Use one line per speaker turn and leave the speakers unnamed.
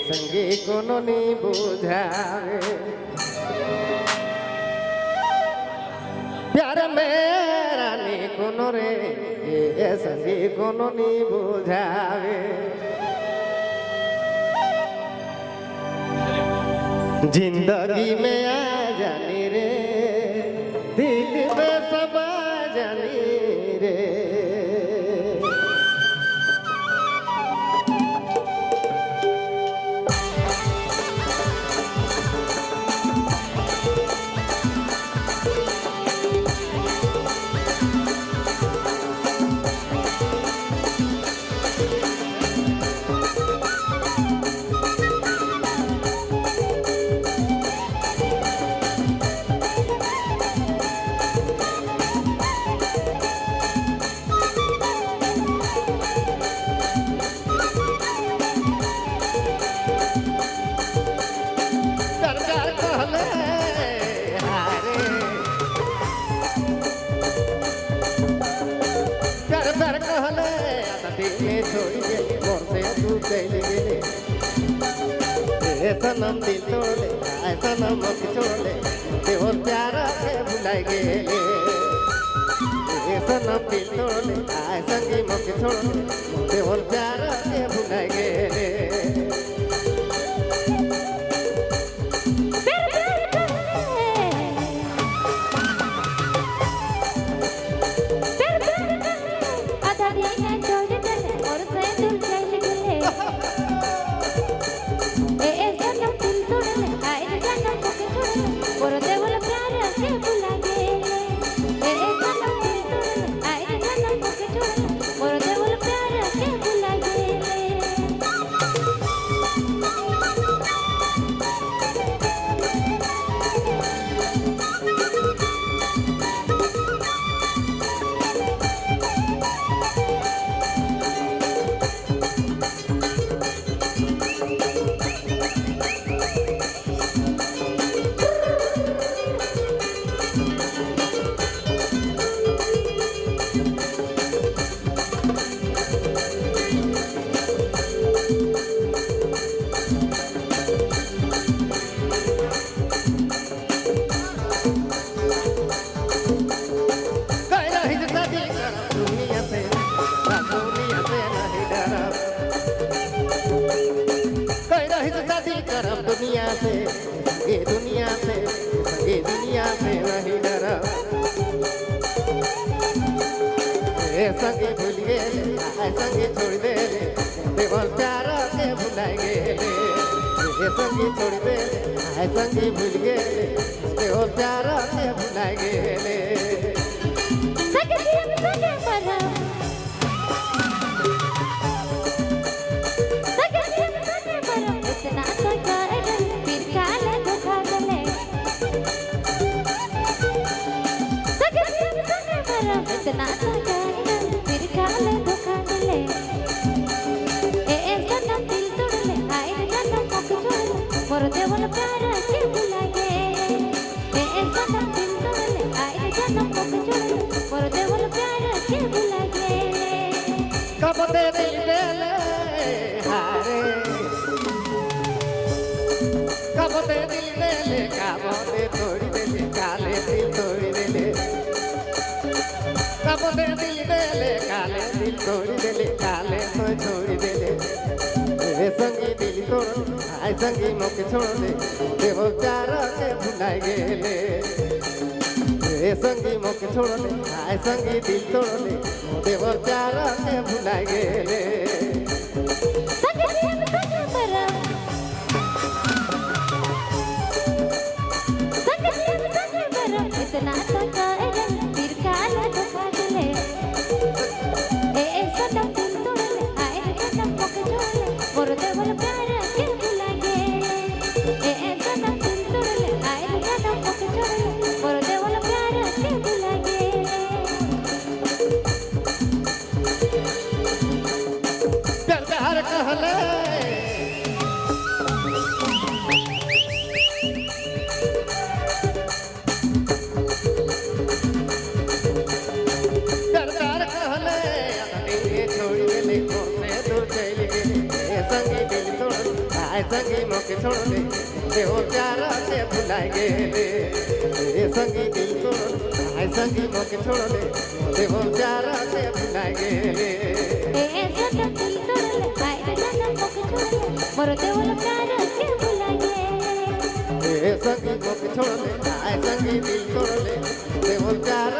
संगी कोनो नी बुझावे प्यार मेरा नी कोनो रे ये संगी कोनो नी बुझावे जिंदगी में आ जानी रे दिल में सब आ जानी रे सनम दिल तोड़े ऐसा नम छोड़े देव प्यार के भुलाई गेले सनम दिल तोड़े ऐसा की मक छोड़े देव प्यार के भुलाई गेले दुनिया से नहीं डरा संगे भूल गए संगे छोड़ दे देवल प्यार के भुलाई गेले संगे छोड़ दे संगे भूल गए देवल प्यार के भुलाई गेले
इतना तो फिर काले धोखा दिले सनम दिल तोड़ ले आए जन्म को छोड़ मोर देवल प्यार के भुला गे सनम दिल तोड़ ले आए जन्म को छोड़ मोर देवल प्यार के भुला गे
कब दे दिल ले हारे कब दे दिल ले कब दे तोड़ दे काले दिल तोड़ दे कब दे दिल ले काले दिल तोड़ दे काले तो छोड़ दे संगी दिल तोड़ आए संगी मुख छोड़ दे देव प्यार के भुलाई गेले संगी मुख छोड़ दे आए संगी दिल तोड़ दे देव प्यार के भुलाई गेले
इतना तो फिर काला धोखा दिले सनम दिल तोड़ ले आए जन्म को छोड़ मोर देवल प्यार के भुला गे सनम दिल तोड़ ले आए जन्म को छोड़ मोर देवल प्यार के भुला गे
प्यार कहले संगी मोके छोड़ दे देवो प्यार के भुलाए गेले ए संगी दिल तोड़ आए संगी मोके छोड़ दे देवो प्यार के भुलाए गेले
ए सदा दिल तोड़ले आए जन्म मोके छोड़ले मोर देवल प्यार के भुलाए गेले
ए संगी मोके छोड़ दे आए संगी दिल तोड़ ले देवो प्यार